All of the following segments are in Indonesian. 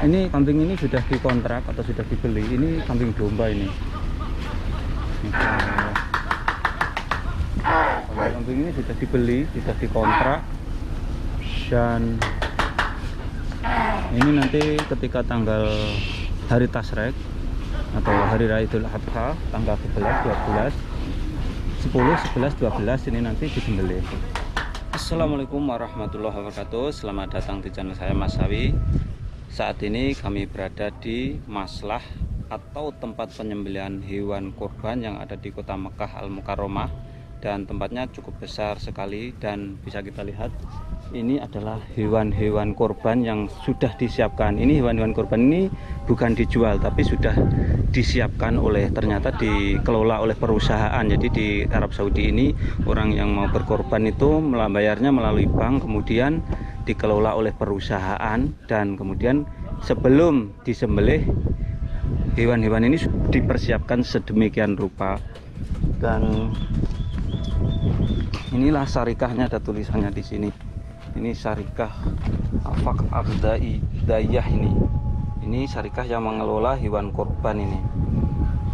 Ini kambing ini sudah dikontrak atau sudah dibeli. Ini kambing domba ini. Kambing ini sudah dibeli, sudah dikontrak, dan ini nanti ketika tanggal hari Tasrek atau hari Raya Idul Adha tanggal 11, 12, 10, 11, 12 ini nanti disembelih. Assalamualaikum warahmatullahi wabarakatuh. Selamat datang di channel saya, Mas Sawi. Saat ini kami berada di Maslah atau tempat penyembelihan hewan kurban yang ada di kota Mekah Al-Mukarramah, dan tempatnya cukup besar sekali. Dan bisa kita lihat ini adalah hewan-hewan kurban yang sudah disiapkan. Ini hewan-hewan kurban ini bukan dijual tapi sudah disiapkan ternyata dikelola oleh perusahaan. Jadi di Arab Saudi ini orang yang mau berkorban itu bayarnya melalui bank, kemudian dikelola oleh perusahaan, dan kemudian sebelum disembelih hewan-hewan ini dipersiapkan sedemikian rupa. Dan inilah syarikahnya, ada tulisannya di sini. Ini syarikah Afak Abdai Dayah ini. Ini syarikah yang mengelola hewan kurban ini.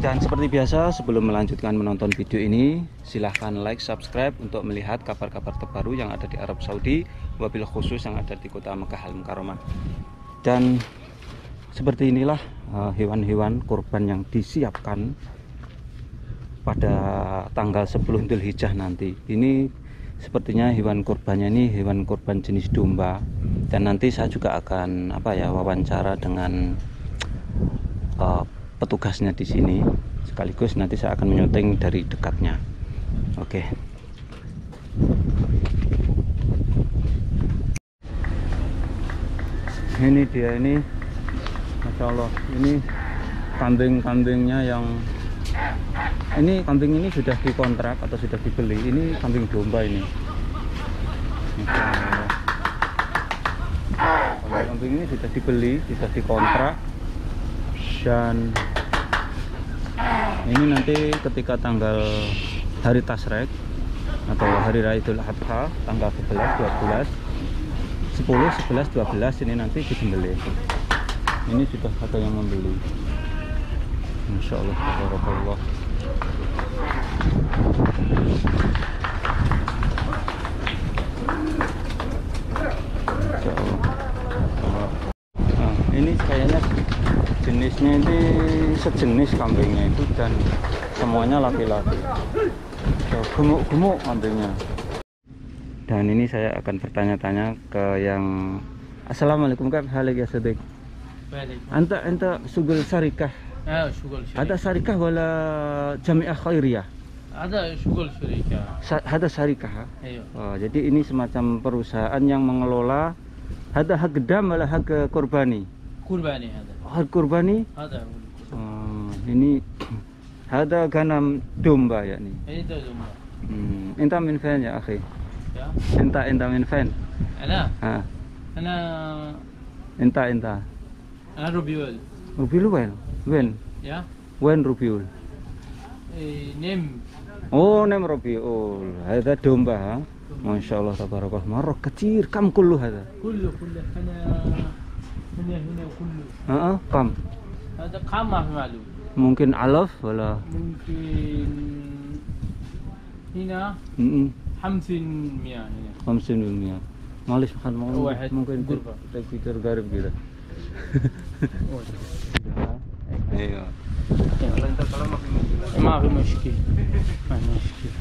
Dan seperti biasa, sebelum melanjutkan menonton video ini, silahkan like, subscribe untuk melihat kabar-kabar terbaru yang ada di Arab Saudi, wabil khusus yang ada di kota Mekah Al-Mukarramah. Dan seperti inilah hewan-hewan kurban yang disiapkan pada tanggal 10 Dhul Hijjah nanti. Ini sepertinya hewan kurbannya ini hewan kurban jenis domba. Dan nanti saya juga akan wawancara dengan petugasnya di sini, sekaligus nanti saya akan menyuting dari dekatnya. Oke. Ini dia, ini Masya Allah, ini kambing-kambingnya yang ini kambing ini sudah dikontrak atau sudah dibeli. Ini kambing domba ini. Kambing ini sudah dibeli, sudah dikontrak, dan ini nanti ketika tanggal hari Tasrek atau hari Raya Idul Adha tanggal 11, 12, 10, 11, 12 ini nanti disembelih. Ini sudah ada yang membeli. Insya Allah, tabarakallah. Nah, ini kayaknya jenisnya ini sejenis kambingnya itu, dan semuanya laki-laki. Gemuk-gemuk kambingnya. Dan ini saya akan bertanya-tanya ke yang Assalamualaikum kak, halik ya Sadik. Anta sugul syarikah. Ada syarikah wala jami'ah khairiyah? Ada sugul syarikah. Ada syarikah. Oh, jadi ini semacam perusahaan yang mengelola. Ada hak gedam wala hak kurbani? Kurbani ada. Hak kurbani? Ada. Ini ada ganam domba ya nih. Itu domba. Enta min fan ya akhi? Ya. Enta min fan? Ana. Ana. Enta. Ana Rubiul. Rubiul when? Ya. When Rubiul? Nem. Oh, nem Rubiul. Ada domba, ha? Masya Allah, tabarakallah. Marok kecil, kam kullu hada? Kullu. Hana kullu. Kam? Ada kam ma fi ma'lum. Mungkin alaf wala? Mungkin hina 50 mia hina. 50 معلش ممكن غرفة. تفكير غريب كده. ايوه والله انت الكلام ما في مشكلة. ما في مشكلة.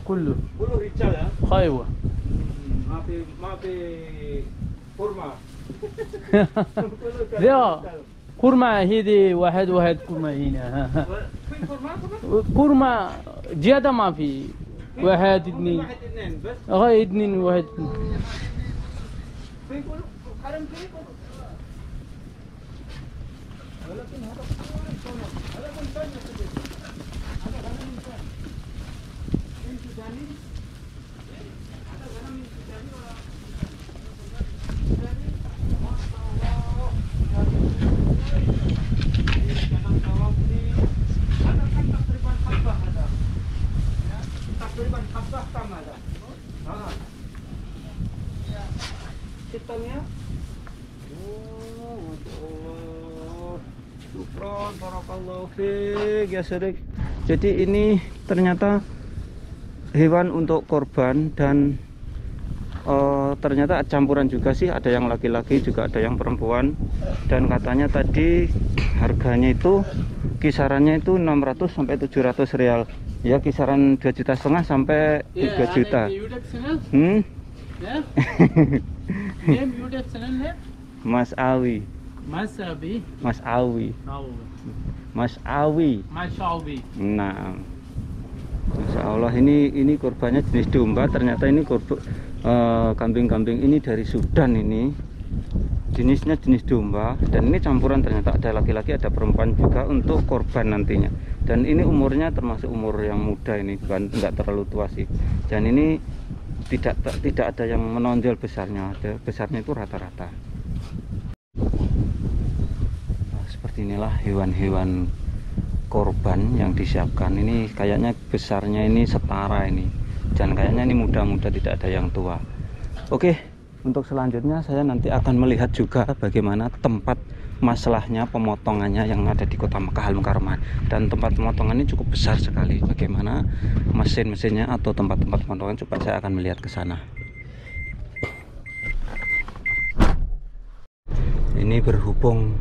كله رجال ها؟ خايوة. ما في قرمة. لا قرمة هذه واحد قرمة هنا. قرمة زيادة ما في. واحد اثنين بس. غاية اثنين واحد. في كله حرم في كله. ولكن هذا هذا كنتان يا سيدي. هذا كنتان. انت ثاني Hitamnya. Oh, Masya Allah. Syukron, barakallahu fiik ya Syekh. Jadi ini ternyata hewan untuk korban dan ternyata campuran juga sih, ada yang laki-laki juga ada yang perempuan, dan katanya tadi harganya itu kisarannya itu 600 sampai 700 real ya, kisaran 2,5 juta sampai 3 juta. Mas Awi. Mas Awi. Mas Awi. Mas Awi. Mas Awi. Nah, Masya Allah, ini korbannya jenis domba. Ternyata ini kambing-kambing ini dari Sudan, ini jenisnya jenis domba, dan ini campuran, ternyata ada laki-laki ada perempuan juga untuk korban nantinya. Dan ini umurnya termasuk umur yang muda, ini bukan enggak terlalu tua sih. Dan ini tidak ada yang menonjol besarnya, besarnya itu rata-rata. Nah, seperti inilah hewan-hewan korban yang disiapkan. Ini kayaknya besarnya ini setara ini, dan kayaknya ini muda-muda, tidak ada yang tua. Oke, untuk selanjutnya saya nanti akan melihat juga bagaimana tempat masalahnya pemotongannya yang ada di kota Mekah Al-Mukarramah. Dan tempat pemotongan ini cukup besar sekali. Bagaimana mesin-mesinnya atau tempat-tempat pemotongan, coba saya akan melihat ke sana. Ini berhubung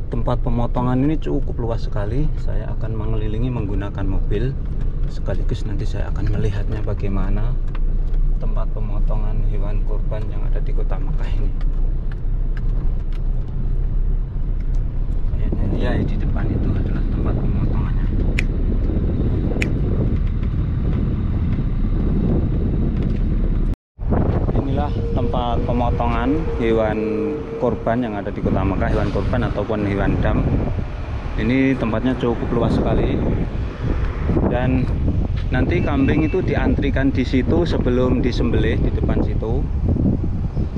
tempat pemotongan ini cukup luas sekali, saya akan mengelilingi menggunakan mobil, sekaligus nanti saya akan melihatnya bagaimana tempat pemotongan hewan kurban yang ada di kota Mekah ini. Kayaknya ya di depan itu adalah tempat pemotongannya. Inilah tempat pemotongan hewan kurban yang ada di kota Mekah, hewan kurban ataupun hewan dam. Ini tempatnya cukup luas sekali, dan nanti kambing itu diantrikan di situ sebelum disembelih, di depan situ.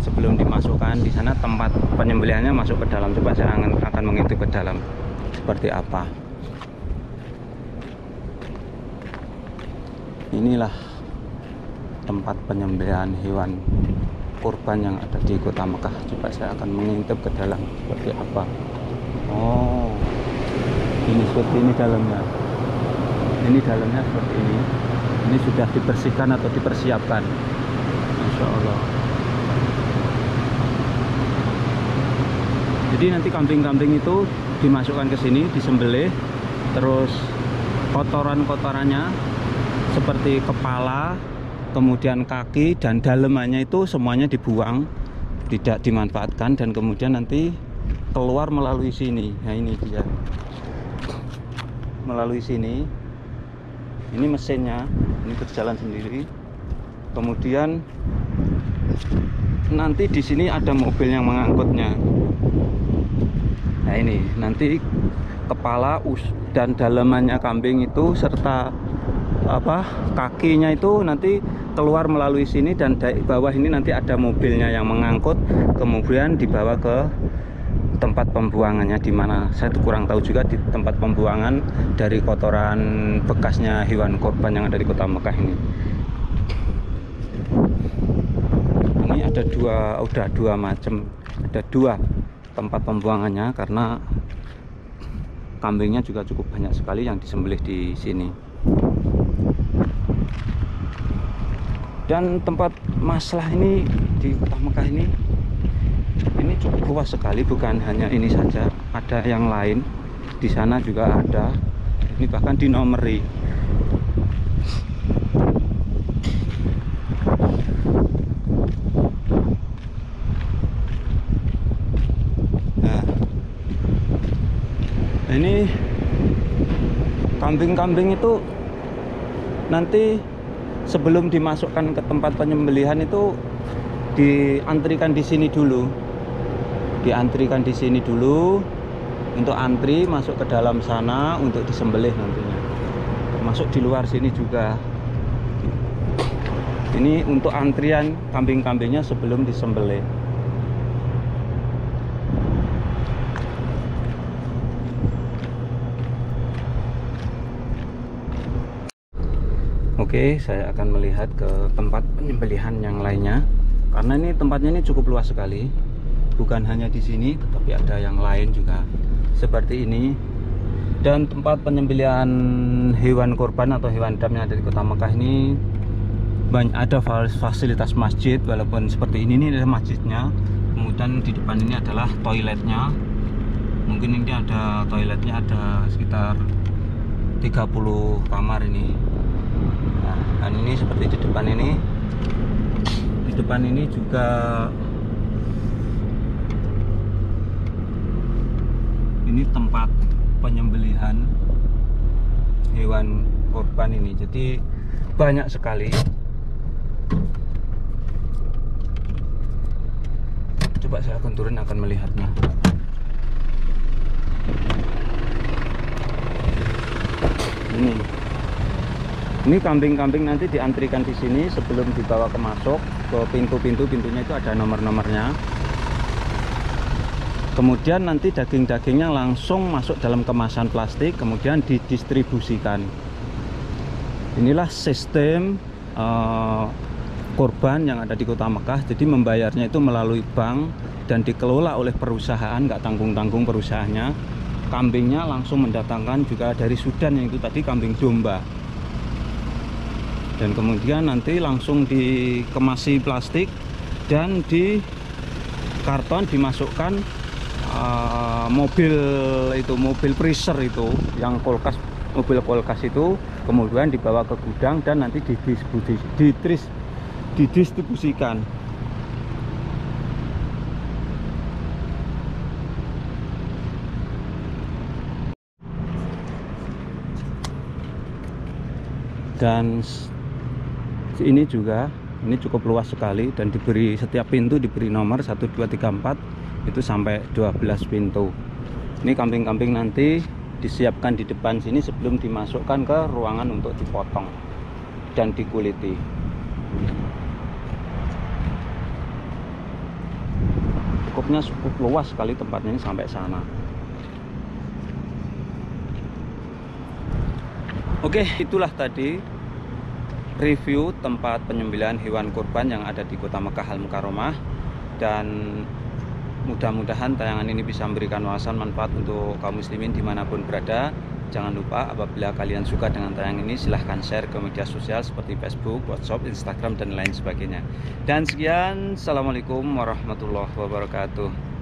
Sebelum dimasukkan di sana tempat penyembelihannya masuk ke dalam. Coba saya akan mengintip ke dalam seperti apa. Inilah tempat penyembelihan hewan kurban yang ada di kota Mekah. Coba saya akan mengintip ke dalam seperti apa. Oh, ini seperti ini dalamnya. Ini dalamnya seperti ini. Ini sudah dibersihkan atau dipersiapkan. Masya Allah. Jadi nanti kambing-kambing itu dimasukkan ke sini, disembelih, terus kotoran-kotorannya seperti kepala, kemudian kaki dan dalemannya itu semuanya dibuang, tidak dimanfaatkan, dan kemudian nanti keluar melalui sini. Nah, ini dia. Melalui sini. Ini mesinnya, ini berjalan sendiri. Kemudian nanti di sini ada mobil yang mengangkutnya. Nah, ini nanti kepala dan dalamannya kambing itu serta kakinya itu nanti keluar melalui sini, dan di bawah ini nanti ada mobilnya yang mengangkut, kemudian dibawa ke tempat pembuangannya, di mana saya kurang tahu juga, di tempat pembuangan dari kotoran bekasnya hewan korban yang ada di kota Mekah ini. Ini ada dua macam, ada dua tempat pembuangannya, karena kambingnya juga cukup banyak sekali yang disembelih di sini. Dan tempat masalah ini di kota Mekah ini cukup luas sekali, bukan hanya ini saja, ada yang lain di sana juga ada. Ini bahkan dinomeri. Nah, ini kambing-kambing itu nanti sebelum dimasukkan ke tempat penyembelihan itu diantrikan di sini dulu. Diantrikan di sini dulu untuk antri masuk ke dalam sana untuk disembelih nantinya. Termasuk di luar sini juga. Ini untuk antrian kambing-kambingnya sebelum disembelih. Oke, saya akan melihat ke tempat penyembelihan yang lainnya. Karena ini tempatnya ini cukup luas sekali. Bukan hanya di sini, tetapi ada yang lain juga seperti ini. Dan tempat penyembelihan hewan kurban atau hewan dam yang ada di Kota Mekah ini banyak ada fasilitas masjid, walaupun seperti ini adalah masjidnya. Kemudian di depan ini adalah toiletnya. Mungkin ini ada toiletnya, ada sekitar 30 kamar ini. Nah, dan ini seperti di depan ini. Di depan ini juga ini tempat penyembelihan hewan kurban ini. Jadi banyak sekali. Coba saya akan turun, akan melihatnya. Ini kambing-kambing nanti diantrikan di sini sebelum dibawa ke masuk ke pintu-pintu. Pintunya itu ada nomor-nomornya. Kemudian nanti daging-dagingnya langsung masuk dalam kemasan plastik, kemudian didistribusikan. Inilah sistem kurban yang ada di Kota Mekah. Jadi membayarnya itu melalui bank dan dikelola oleh perusahaan, nggak tanggung-tanggung perusahaannya. Kambingnya langsung mendatangkan juga dari Sudan, yang itu tadi kambing domba. Dan kemudian nanti langsung dikemasi plastik dan di karton dimasukkan mobil freezer itu, yang kulkas, mobil kulkas itu, kemudian dibawa ke gudang dan nanti didistribusikan. Dan ini juga, ini cukup luas sekali dan diberi, setiap pintu diberi nomor 1, 2, 3, 4 itu sampai 12 pintu. Ini kambing-kambing nanti disiapkan di depan sini sebelum dimasukkan ke ruangan untuk dipotong dan dikuliti. Cukup luas sekali tempatnya ini sampai sana. Oke, itulah tadi review tempat penyembelihan hewan kurban yang ada di Kota Mekah Al Mukarramah, dan mudah-mudahan tayangan ini bisa memberikan wawasan manfaat untuk kaum muslimin dimanapun berada. Jangan lupa apabila kalian suka dengan tayangan ini, silahkan share ke media sosial seperti Facebook, WhatsApp, Instagram, dan lain sebagainya. Dan sekian, assalamualaikum warahmatullahi wabarakatuh.